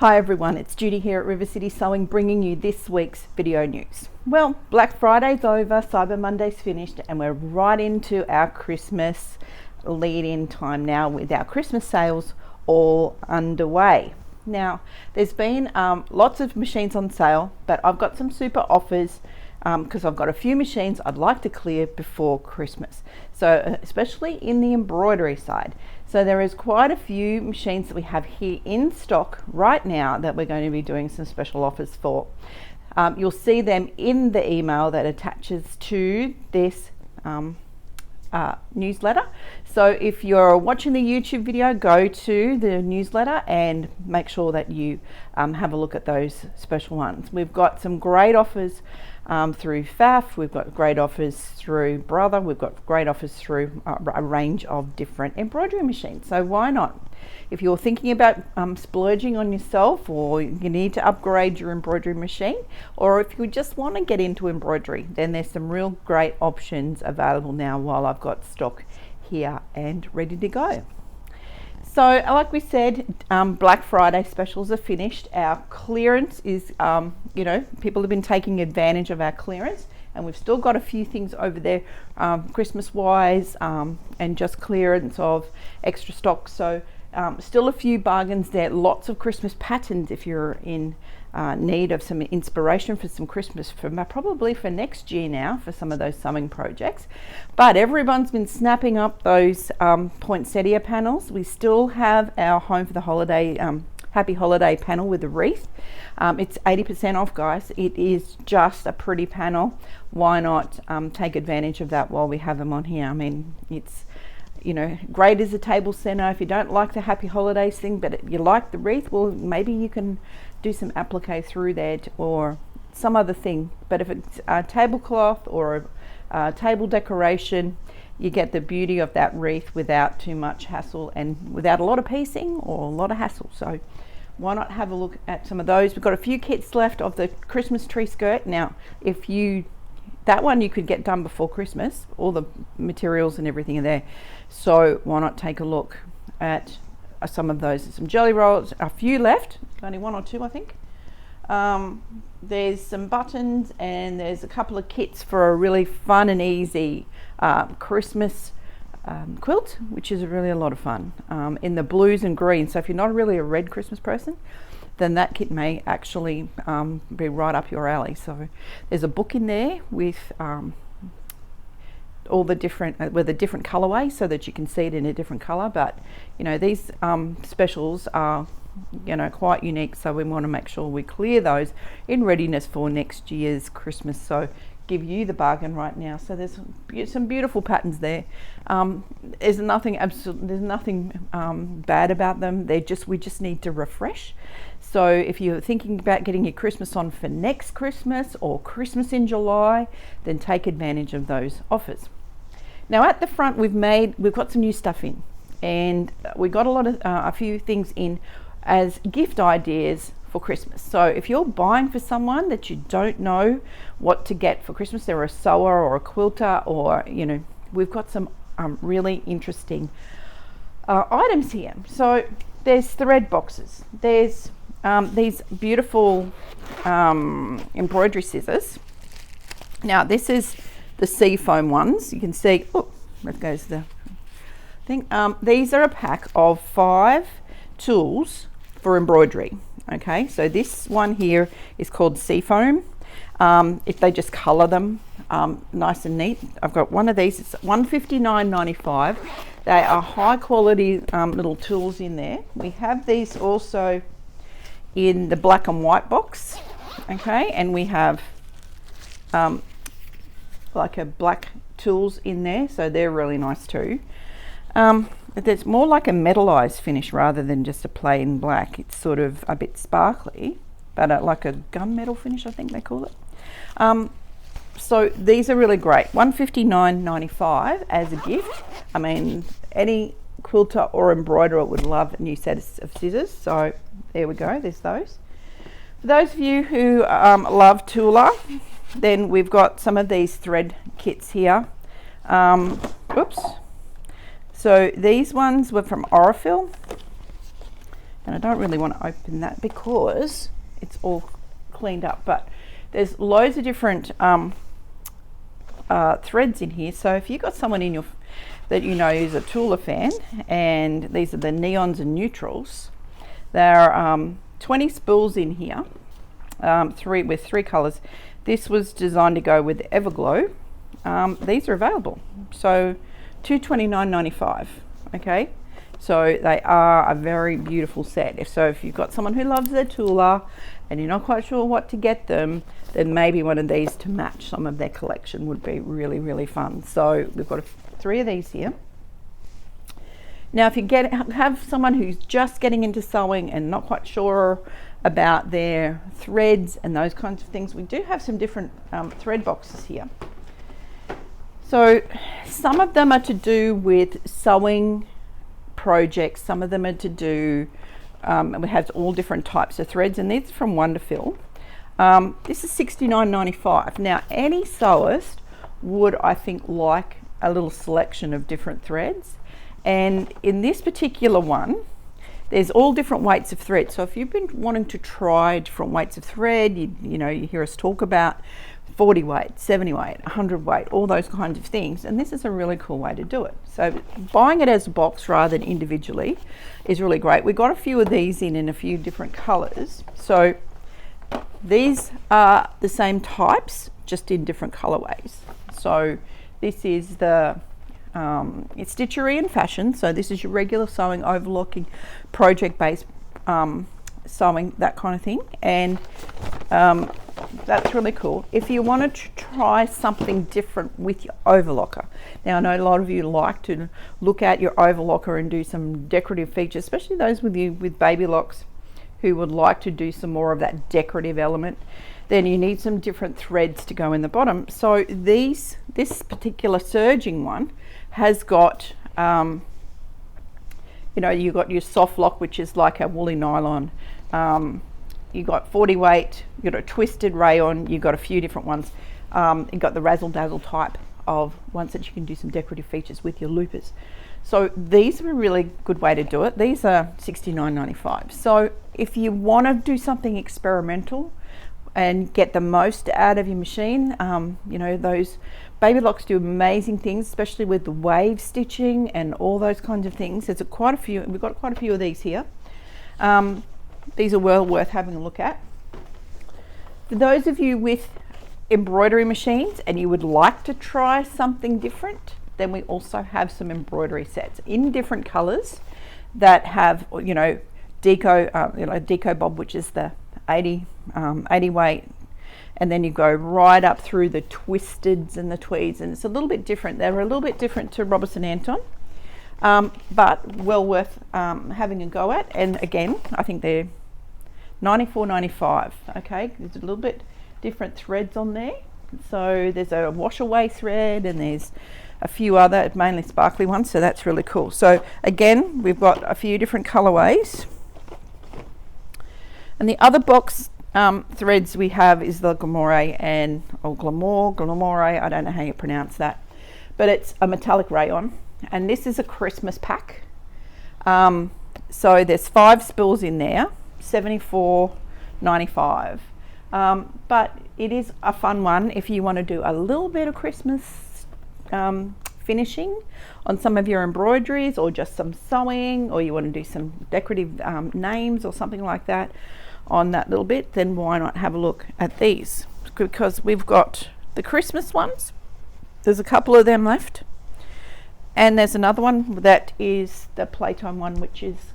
Hi everyone, it's Judy here at River City Sewing bringing you this week's video news. Well, Black Friday's over, Cyber Monday's finished, and we're right into our Christmas lead-in time now with our Christmas sales all underway. Now, there's been lots of machines on sale, but I've got some super offers because I've got a few machines I'd like to clear before Christmas. So especially in the embroidery side. So there is quite a few machines that we have here in stock right now that we're going to be doing some special offers for. You'll see them in the email that attaches to this newsletter. So if you're watching the YouTube video, go to the newsletter and make sure that you have a look at those special ones. We've got some great offers through FAF, we've got great offers through Brother, we've got great offers through a range of different embroidery machines. So why not? If you're thinking about splurging on yourself, or you need to upgrade your embroidery machine, or if you just want to get into embroidery, then there's some real great options available now while I've got stock here and ready to go. So like we said, Black Friday specials are finished. Our clearance is, people have been taking advantage of our clearance, and we've still got a few things over there Christmas wise and just clearance of extra stock. So still a few bargains there, lots of Christmas patterns if you're in need of some inspiration for some Christmas, probably for next year now for some of those sewing projects. But everyone's been snapping up those poinsettia panels. We still have our Home for the Holiday Happy Holiday panel with a wreath. It's 80% off, guys. It is just a pretty panel. Why not take advantage of that while we have them on here? I mean, it's great as a table center. If you don't like the Happy Holidays thing, but you like the wreath, well, maybe you can do some applique through there or some other thing. But if it's a tablecloth or a table decoration, you get the beauty of that wreath without too much hassle and without a lot of piecing or a lot of hassle. So why not have a look at some of those? We've got a few kits left of the Christmas tree skirt. Now, that one you could get done before Christmas. All the materials and everything are there. So why not take a look at some of those? Some jelly rolls, a few left, only one or two I think. There's some buttons and there's a couple of kits for a really fun and easy Christmas quilt, which is really a lot of fun in the blues and greens. So if you're not really a red Christmas person, then that kit may actually be right up your alley. So there's a book in there with all the different colorways so that you can see it in a different color. But these specials are quite unique, so we want to make sure we clear those in readiness for next year's Christmas. So give you the bargain right now. So there's some beautiful patterns there. There's nothing bad about them. We just need to refresh. So if you're thinking about getting your Christmas on for next Christmas or Christmas in July, then take advantage of those offers. Now at the front we've got some new stuff in, and we got a few things in as gift ideas for Christmas. So if you're buying for someone that you don't know what to get for Christmas, they're a sewer or a quilter, or we've got some really interesting items here. So there's thread boxes, there's these beautiful embroidery scissors. Now this is the seafoam ones. You can see, there goes the thing. These are a pack of 5 tools for embroidery. Okay, so this one here is called seafoam. If they just color them nice and neat. I've got one of these. It's $159.95. They are high quality little tools in there. We have these also in the black and white box. Okay, and we have like a black tools in there, so they're really nice too. It's more like a metallized finish rather than just a plain black. It's sort of a bit sparkly, but like a gunmetal finish, I think they call it. So these are really great. $159.95 as a gift. I mean, any quilter or embroiderer would love a new set of scissors. So there we go, there's those. For those of you who love Tula, then we've got some of these thread kits here. So these ones were from Aurifil, And I don't really want to open that because it's all cleaned up, but there's loads of different threads in here. So if you've got someone in your that you know is a Tula fan, and these are the neons and neutrals, there are 20 spools in here, with three colors. This was designed to go with Everglow. These are available, so $229.95. okay, so they are a very beautiful set. If you've got someone who loves their Tula and you're not quite sure what to get them, then maybe one of these to match some of their collection would be really, really fun. So we've got three of these here. Now if you have someone who's just getting into sewing and not quite sure about their threads and those kinds of things, we do have some different thread boxes here. So some of them are to do with sewing projects, some of them are to do, and we have all different types of threads, and these are from Wonderfil. This is $69.95. Now any sewist would, I think, like a little selection of different threads, and in this particular one there's all different weights of thread. So if you've been wanting to try different weights of thread, you know, you hear us talk about 40 weight, 70 weight, 100 weight, all those kinds of things, and this is a really cool way to do it. So buying it as a box rather than individually is really great. We've got a few of these in a few different colors. So these are the same types, just in different colorways. So this is the it's Stitchery and Fashion. So this is your regular sewing, overlocking, project-based sewing, that kind of thing, and that's really cool. If you wanted to try something different with your overlocker, now I know a lot of you like to look at your overlocker and do some decorative features, especially those with you with baby locks who would like to do some more of that decorative element, then you need some different threads to go in the bottom. So this particular serging one has got you know, you've got your soft lock, which is like a woolly nylon. You got 40 weight, you got a twisted rayon, you got a few different ones. You got the razzle dazzle type of ones that you can do some decorative features with your loopers. So these are a really good way to do it. These are $69.95. So if you want to do something experimental and get the most out of your machine, you know, those baby locks do amazing things, especially with the wave stitching and all those kinds of things. There's quite a few, we've got quite a few of these here. These are well worth having a look at. For those of you with embroidery machines and you would like to try something different, then we also have some embroidery sets in different colors that have, you know, deco bob, which is the 80 weight, and then you go right up through the twisteds and the tweeds, and it's a little bit different. They're a little bit different to Robertson Anton, but well worth having a go at. And again, I think they're $94.95. okay, there's a little bit different threads on there. So there's a wash away thread, and there's a few other mainly sparkly ones, so that's really cool. So again, we've got a few different colorways, and the other box threads we have is the Glamour Glamour, I don't know how you pronounce that, but it's a metallic rayon, and this is a Christmas pack. So there's 5 spools in there, $74.95. But it is a fun one if you want to do a little bit of Christmas finishing on some of your embroideries, or just some sewing, or you want to do some decorative names or something like that on that little bit, then why not have a look at these? Because we've got the Christmas ones, there's a couple of them left, and there's another one that is the playtime one, which is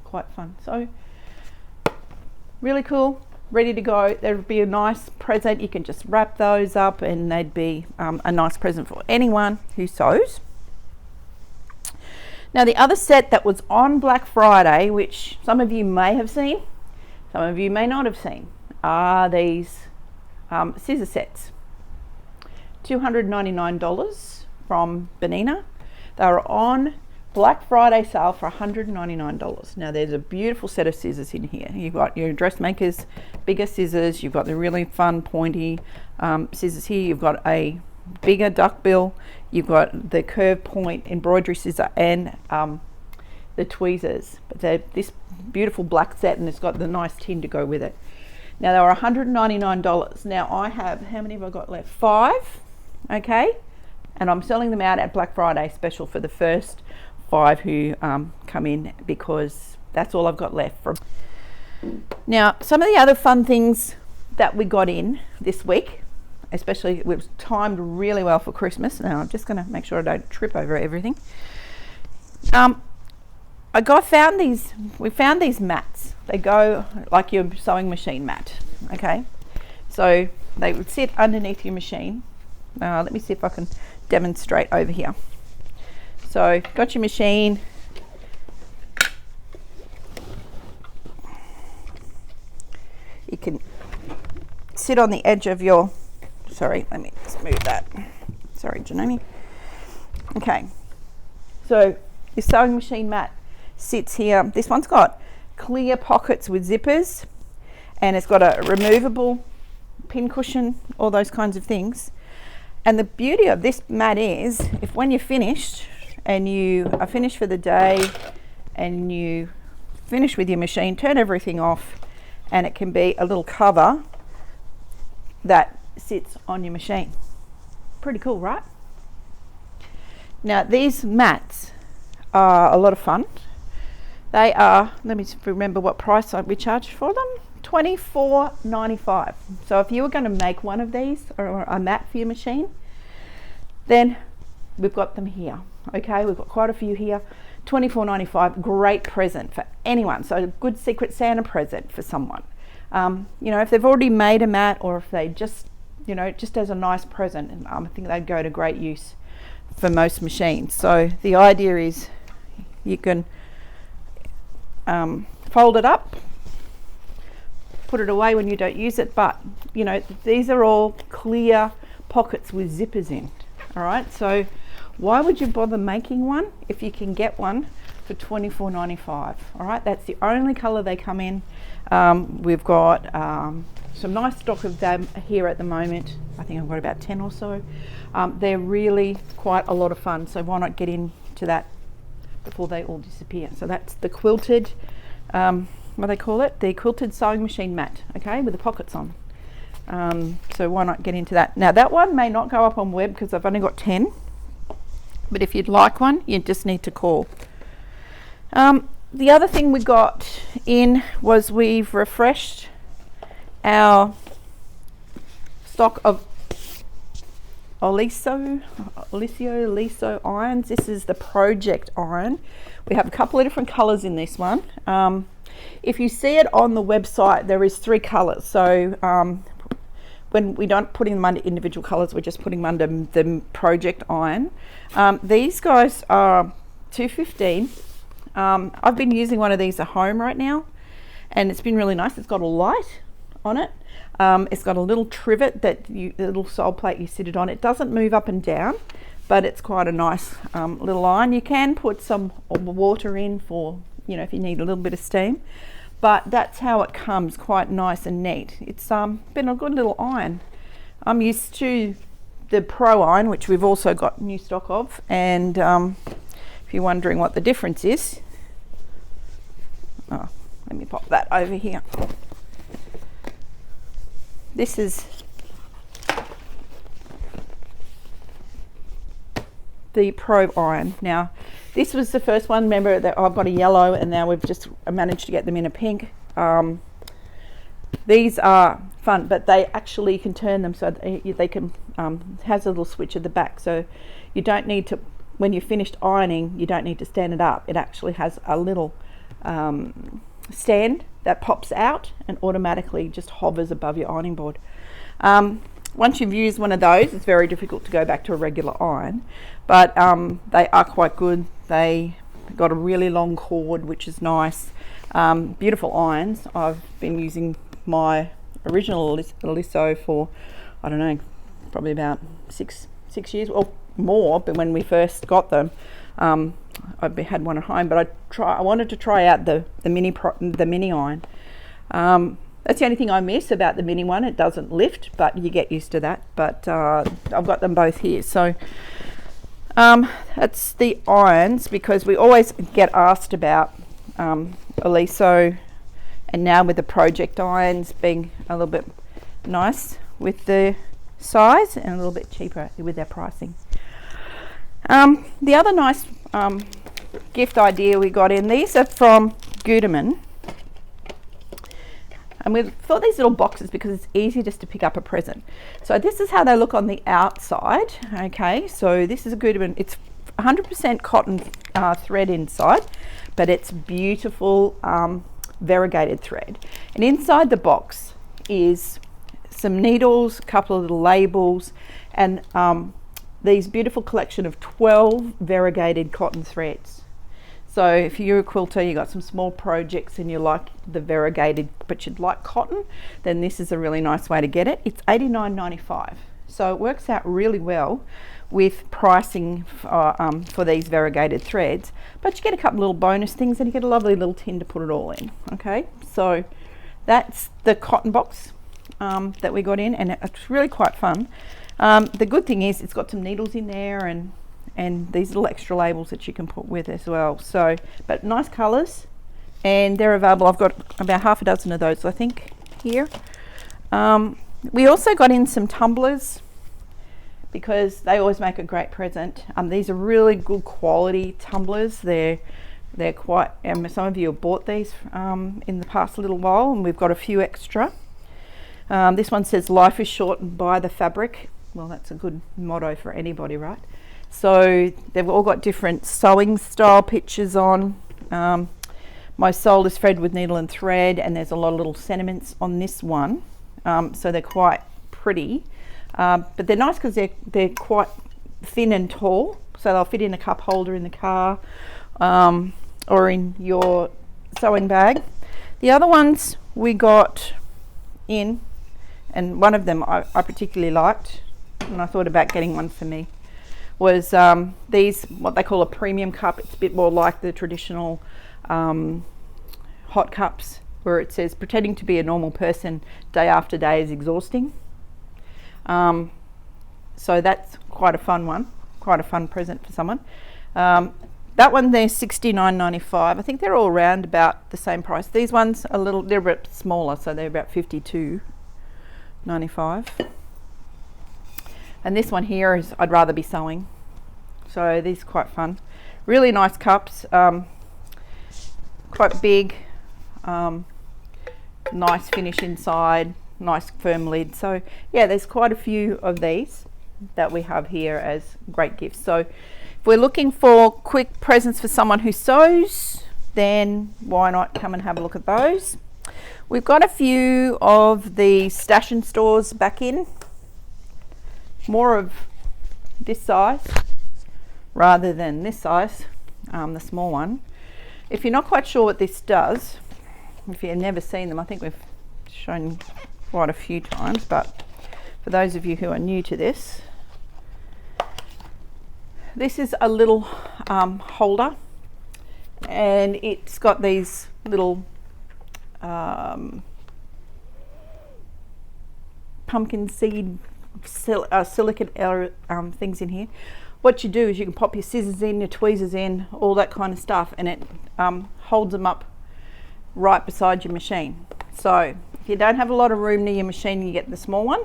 quite fun. So really cool, ready to go. There'd be a nice present. You can just wrap those up and they'd be a nice present for anyone who sews. Now the other set that was on Black Friday, which some of you may have seen, some of you may not have seen, are these scissor sets. $299 from Benina. They were on Black Friday sale for $199. Now there's a beautiful set of scissors in here. You've got your dressmaker's bigger scissors, you've got the really fun pointy scissors here, you've got a bigger duckbill, you've got the curved point embroidery scissor, and the tweezers, but they're this beautiful black set, and it's got the nice tin to go with it. Now they were $199. Now I have, how many have I got left? 5, okay, and I'm selling them out at Black Friday special for the first 5 who come in, because that's all I've got left from. Now some of the other fun things that we got in this week, especially it was timed really well for Christmas. Now I'm just going to make sure I don't trip over everything. We found these mats. They go like your sewing machine mat, okay? So they would sit underneath your machine. Let me see if I can demonstrate over here. So got your machine. You can sit on the edge of your, sorry, let me just move that. Sorry, Janoni. Okay, so your sewing machine mat sits here. This one's got clear pockets with zippers, and it's got a removable pin cushion, all those kinds of things. And the beauty of this mat is, if when you're finished and you are finished for the day and you finish with your machine, turn everything off, and it can be a little cover that sits on your machine. Pretty cool, right? Now these mats are a lot of fun. They are, let me remember what price we charged for them, $24.95. So if you were going to make one of these or a mat for your machine, then we've got them here. Okay, we've got quite a few here. $24.95, great present for anyone. So a good Secret Santa present for someone. You know, if they've already made a mat, or if they just, you know, just as a nice present, I think they'd go to great use for most machines. So the idea is you can fold it up, put it away when you don't use it, but you know, these are all clear pockets with zippers in. All right, so why would you bother making one if you can get one for $24.95? All right, that's the only color they come in. We've got some nice stock of them here at the moment. I think I've got about 10 or so. They're really quite a lot of fun, so why not get into that before they all disappear. So that's the quilted, what do they call it? The quilted sewing machine mat, okay, with the pockets on. So why not get into that? Now that one may not go up on web because I've only got 10, but if you'd like one, you just need to call. The other thing we got in was we've refreshed our stock of Oliso irons. This is the project iron. We have a couple of different colors in this one. If you see it on the website, there is 3 colors. So when we don't put them under individual colors, we're just putting them under the project iron. These guys are $2.15. I've been using one of these at home right now, and it's been really nice. It's got a light on it. It's got a little trivet that the little sole plate you sit it on. It doesn't move up and down, but it's quite a nice little iron. You can put some water in for, you know, if you need a little bit of steam, but that's how it comes, quite nice and neat. It's been a good little iron. I'm used to the Pro Iron, which we've also got new stock of, and if you're wondering what the difference is, let me pop that over here. This is the Pro Iron. Now, this was the first one. Remember that I've got a yellow, and now we've just managed to get them in a pink. These are fun, but they actually can turn them so they can, has a little switch at the back, so you don't need to, when you're finished ironing, you don't need to stand it up. It actually has a little stand that pops out and automatically just hovers above your ironing board. Once you've used one of those, it's very difficult to go back to a regular iron, but they are quite good. They got a really long cord, which is nice. Beautiful irons. I've been using my original Oliso for, I don't know, probably about six years or more, but when we first got them, I had one at home, but I wanted to try out the mini iron. That's the only thing I miss about the mini one. It doesn't lift, but you get used to that. But I've got them both here. So That's the irons, because we always get asked about Oliso, and now with the project irons being a little bit nice with the size and a little bit cheaper with their pricing. The other nice gift idea we got in, these are from Gutermann. And we thought these little boxes because it's easy just to pick up a present. So this is how they look on the outside. Okay, so this is a Gutermann. It's 100% cotton thread inside, but it's beautiful variegated thread. And inside the box is some needles, a couple of little labels, and these beautiful collection of 12 variegated cotton threads. So if you're a quilter, you got some small projects and you like the variegated, but you'd like cotton, then this is a really nice way to get it. It's $89.95. So it works out really well with pricing for these variegated threads, but you get a couple little bonus things and you get a lovely little tin to put it all in. Okay, so that's the cotton box that we got in, and it's really quite fun. The good thing is it's got some needles in there and these little extra labels that you can put with as well. So, but nice colours, and they're available. I've got about half a dozen of those, I think, here. We also got in some tumblers because they always make a great present. These are really good quality tumblers. They're quite, some of you have bought these in the past little while, and we've got a few extra. This one says life is short and buy the fabric. Well, that's a good motto for anybody, right? So they've all got different sewing style pictures on. My sole is thread with needle and thread, and there's a lot of little sentiments on this one. So they're quite pretty, but they're nice because they're quite thin and tall, so they'll fit in a cup holder in the car or in your sewing bag. The other ones we got in, and one of them I particularly liked, and I thought about getting one for me, was these, what they call a premium cup. It's a bit more like the traditional hot cups, where it says pretending to be a normal person day after day is exhausting. So that's quite a fun one, quite a fun present for someone. That one there's $69.95. I think they're all around about the same price. These ones are they're a bit smaller, so they're about $52.95. And this one here is I'd rather be sewing. So these are quite fun. Really nice cups, quite big, nice finish inside, nice firm lid. So yeah, there's quite a few of these that we have here as great gifts. So if we're looking for quick presents for someone who sews, then why not come and have a look at those. We've got a few of the Stash and Stores back in. More of this size rather than this size, the small one. If you're not quite sure what this does, if you've never seen them, I think we've shown quite a few times, but for those of you who are new to this, this is a little holder, and it's got these little pumpkin seed silicate things in here. What you do is you can pop your scissors in, your tweezers in, all that kind of stuff, and it holds them up right beside your machine. So if you don't have a lot of room near your machine, you get the small one.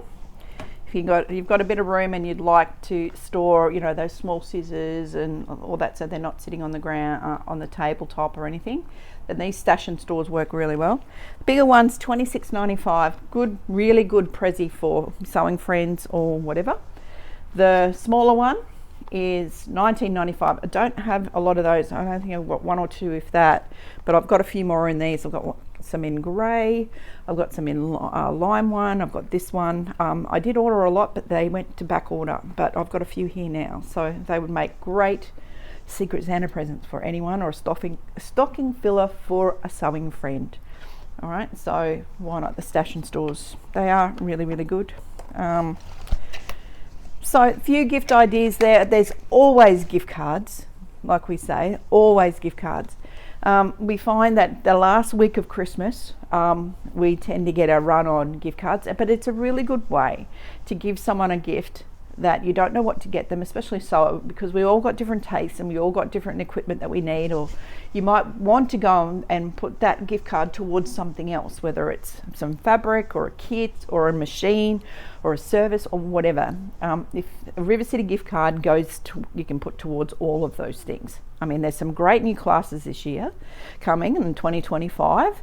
If you've got a bit of room and you'd like to store, you know, those small scissors and all that, so they're not sitting on the ground, on the tabletop or anything, then these Stash and Stores work really well. Bigger ones, $26.95. Good, really good prezi for sewing friends or whatever. The smaller one is $19.95. I don't have a lot of those. I don't think I've got one or two, if that, but I've got a few more in these. I've got some in grey, I've got some in lime one, I've got this one. I did order a lot, but they went to back order, but I've got a few here now, so they would make great Secret Santa presents for anyone, or a stocking filler for a sewing friend. All right, so why not the Stash and Stores? They are really, really good. So a few gift ideas there. There's always gift cards, like we say, always gift cards. We find that the last week of Christmas, we tend to get a run on gift cards, but it's a really good way to give someone a gift that you don't know what to get them, especially so because we all got different tastes and we all got different equipment that we need, or you might want to go and put that gift card towards something else, whether it's some fabric or a kit or a machine or a service or whatever. If a River City gift card goes to, you can put towards all of those things. I mean, there's some great new classes this year coming in 2025.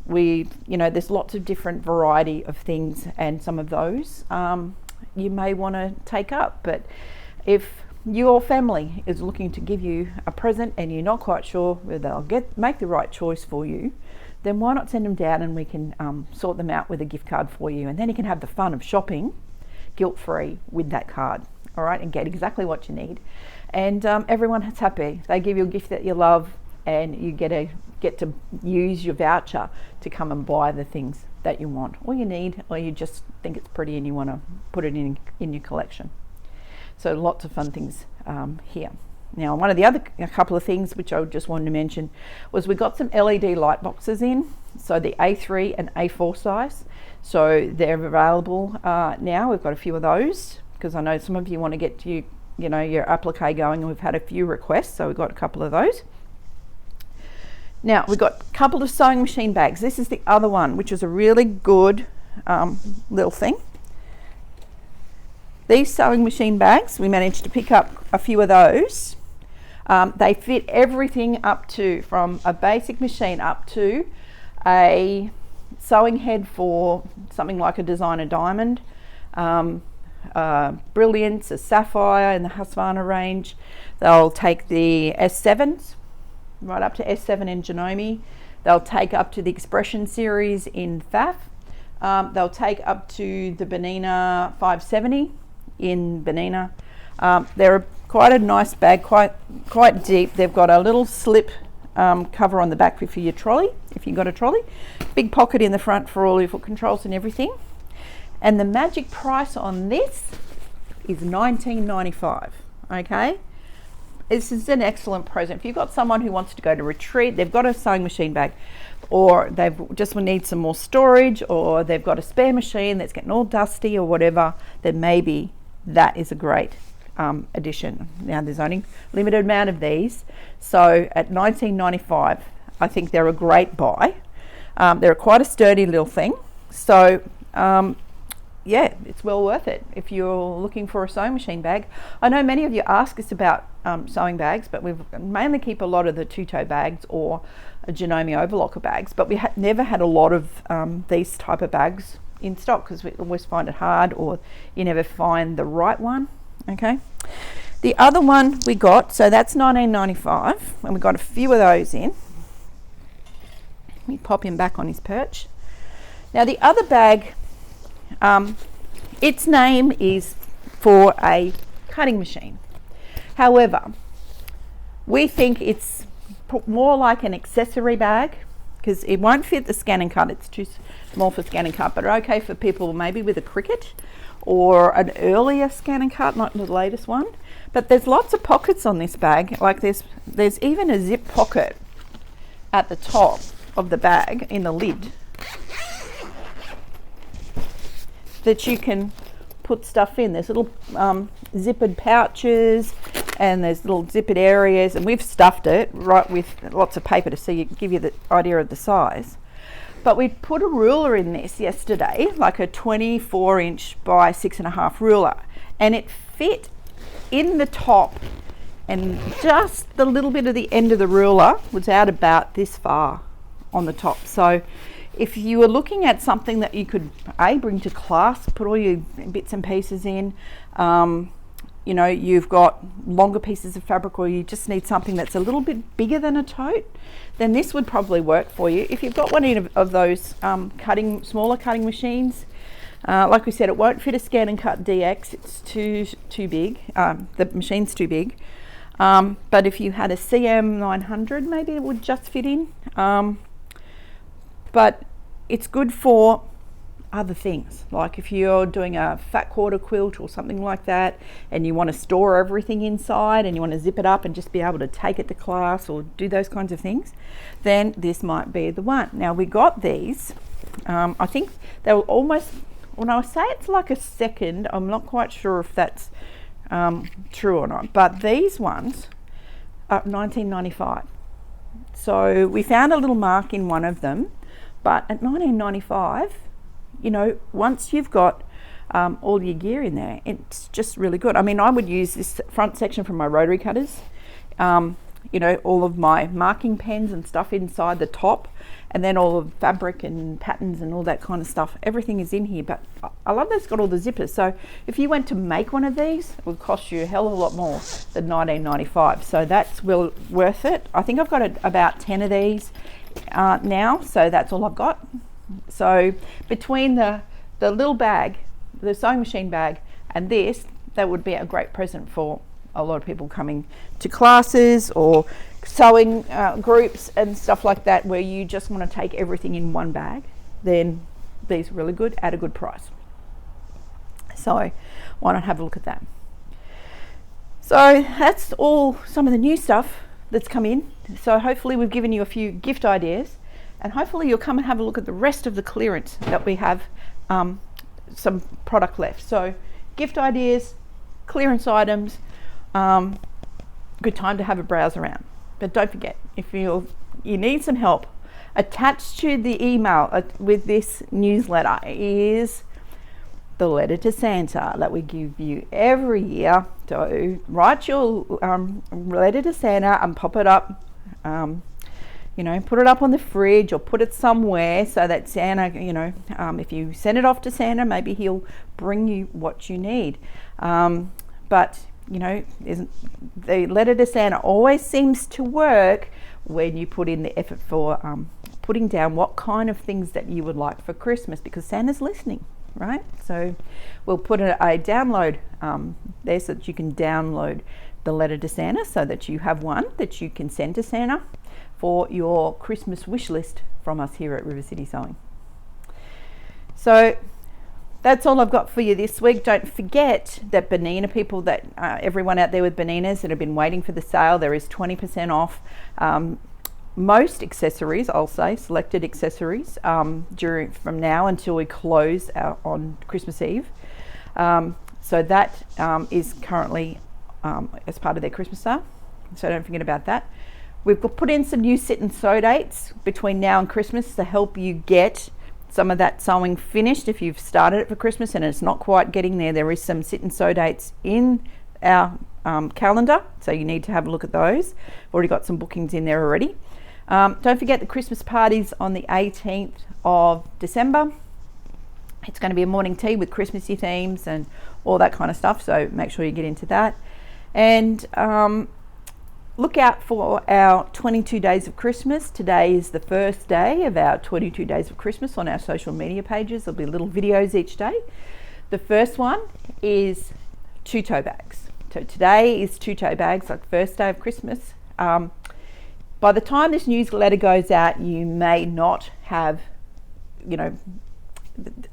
There's lots of different variety of things, and some of those you may want to take up. But if your family is looking to give you a present and you're not quite sure whether they'll make the right choice for you, then why not send them down and we can sort them out with a gift card for you, and then you can have the fun of shopping guilt-free with that card, all right, and get exactly what you need. And everyone is happy. They give you a gift that you love, and you get to use your voucher to come and buy the things that you want or you need, or you just think it's pretty and you want to put it in your collection. So lots of fun things here. Now, one of the other couple of things which I just wanted to mention was we got some LED light boxes in, so the A3 and A4 size. So they're available now. We've got a few of those because I know some of you want to get your applique going, and we've had a few requests, so we've got a couple of those. Now, we've got a couple of sewing machine bags. This is the other one, which is a really good little thing. These sewing machine bags, we managed to pick up a few of those. They fit everything up to, from a basic machine up to a sewing head for something like a designer diamond, Brilliance, a Sapphire in the Husqvarna range. They'll take the S7s, right up to S7 in Janome. They'll take up to the Expression series in Pfaff. They'll take up to the Bernina 570 in Bernina. They're quite a nice bag, quite deep. They've got a little slip cover on the back for your trolley, if you've got a trolley. Big pocket in the front for all your foot controls and everything. And the magic price on this is $19.95, okay? This is an excellent present. If you've got someone who wants to go to retreat, they've got a sewing machine bag, or they just need some more storage, or they've got a spare machine that's getting all dusty or whatever, then maybe that is a great addition. Now, there's only a limited amount of these, so at $19.95, I think they're a great buy. They're quite a sturdy little thing, so yeah, it's well worth it if you're looking for a sewing machine bag. I know many of you ask us about sewing bags, but we mainly keep a lot of the two-toe bags or Janome overlocker bags, but we never had a lot of these type of bags in stock because we always find it hard, or you never find the right one, okay? The other one we got, so that's $19.95, and we got a few of those in. Let me pop him back on his perch. Now, the other bag, its name is for a cutting machine. However, we think it's more like an accessory bag because it won't fit the scan and cut. It's too small for scan and cut, but okay for people maybe with a Cricut or an earlier scan and cut, not the latest one. But there's lots of pockets on this bag. Like there's even a zip pocket at the top of the bag in the lid that you can put stuff in. There's little zippered pouches, and there's little zippered areas, and we've stuffed it right with lots of paper to give you the idea of the size. But we put a ruler in this yesterday, like a 24-inch by 6.5 ruler, and it fit in the top, and just the little bit of the end of the ruler was out about this far on the top. So if you were looking at something that you could bring to class, put all your bits and pieces in, you've got longer pieces of fabric, or you just need something that's a little bit bigger than a tote, then this would probably work for you. If you've got one of those smaller cutting machines, like we said, it won't fit a Scan and Cut DX. It's too big. The machine's too big. But if you had a CM900, maybe it would just fit in. But it's good for other things, like if you're doing a fat quarter quilt or something like that, and you want to store everything inside and you want to zip it up and just be able to take it to class or do those kinds of things, then this might be the one. Now, we got these, I think they were almost when I say it's like a second, I'm not quite sure if that's true or not, but these ones are $19.95. So we found a little mark in one of them, but at $19.95, you know, once you've got all your gear in there, it's just really good. I mean, I would use this front section from my rotary cutters, you know, all of my marking pens and stuff inside the top, and then all of fabric and patterns and all that kind of stuff. Everything is in here, but I love that it's got all the zippers. So if you went to make one of these, it would cost you a hell of a lot more than $19.95. So that's well worth it. I think I've got about 10 of these now, so that's all I've got. So between the little bag, the sewing machine bag, and this, that would be a great present for a lot of people coming to classes or sewing groups and stuff like that, where you just want to take everything in one bag. Then these are really good at a good price. So why not have a look at that? So that's all some of the new stuff that's come in. So hopefully we've given you a few gift ideas, and hopefully you'll come and have a look at the rest of the clearance that we have some product left. So gift ideas, clearance items, good time to have a browse around. But don't forget, if you need some help, attached to the email with this newsletter is the letter to Santa that we give you every year. So write your letter to Santa and pop it up, you know, put it up on the fridge or put it somewhere so that Santa, you know, if you send it off to Santa, maybe he'll bring you what you need. But you know, the letter to Santa always seems to work when you put in the effort for putting down what kind of things that you would like for Christmas, because Santa's listening, right? So we'll put a download there so that you can download the letter to Santa, so that you have one that you can send to Santa for your Christmas wish list from us here at River City Sewing. So that's all I've got for you this week. Don't forget that Bernina people, that everyone out there with Berninas that have been waiting for the sale, there is 20% off most accessories, I'll say, selected accessories from now until we close on Christmas Eve. So that is currently as part of their Christmas sale. So don't forget about that. We've put in some new sit and sew dates between now and Christmas to help you get some of that sewing finished. If you've started it for Christmas and it's not quite getting there, there is some sit and sew dates in our calendar, so you need to have a look at those. We've already got some bookings in there already. Don't forget the Christmas parties on the 18th of December. It's going to be a morning tea with Christmassy themes and all that kind of stuff, so make sure you get into that. And look out for our 22 Days of Christmas. Today is the first day of our 22 Days of Christmas on our social media pages. There'll be little videos each day. The first one is 2 tote bags. So today is 2 tote bags, like first day of Christmas. By the time this newsletter goes out, you may not have, you know,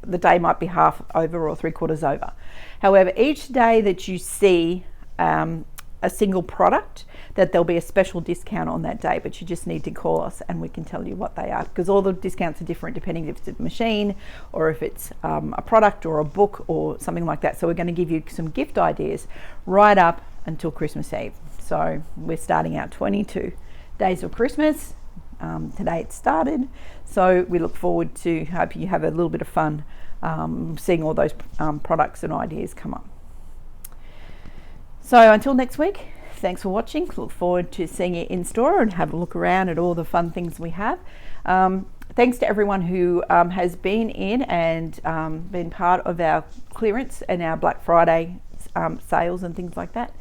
the day might be half over or 3/4 over. However, each day that you see a single product, that there'll be a special discount on that day, but you just need to call us and we can tell you what they are, because all the discounts are different depending if it's a machine or if it's a product or a book or something like that. So we're going to give you some gift ideas right up until Christmas Eve. So we're starting out 22 Days of Christmas. Today it started, so we look forward to, hope you have a little bit of fun seeing all those products and ideas come up. So until next week, thanks for watching. Look forward to seeing you in store and have a look around at all the fun things we have. Thanks to everyone who has been in and been part of our clearance and our Black Friday sales and things like that.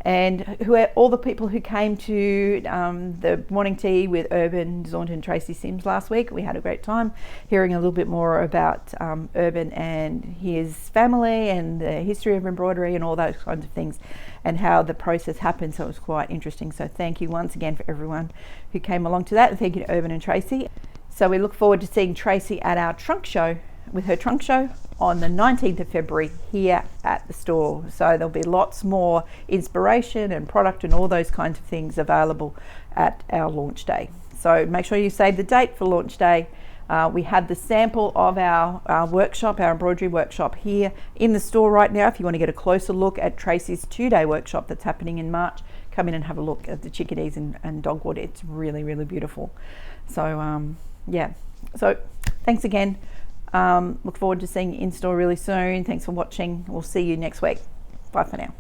And all the people who came to the morning tea with Urban Zaunt and Tracy Sims last week. We had a great time hearing a little bit more about Urban and his family and the history of embroidery and all those kinds of things and how the process happened. So it was quite interesting. So thank you once again for everyone who came along to that, and thank you to Urban and Tracy. So we look forward to seeing Tracy at our trunk show, with her trunk show on the 19th of February here at the store. So there'll be lots more inspiration and product and all those kinds of things available at our launch day. So make sure you save the date for launch day We had the sample of our workshop, our embroidery workshop, here in the store right now. If you want to get a closer look at Tracy's 2-day workshop that's happening in March, come in and have a look at the chickadees and dogwood. It's really, really beautiful. So yeah, so thanks again. Look forward to seeing you in store really soon. Thanks for watching. We'll see you next week. Bye for now.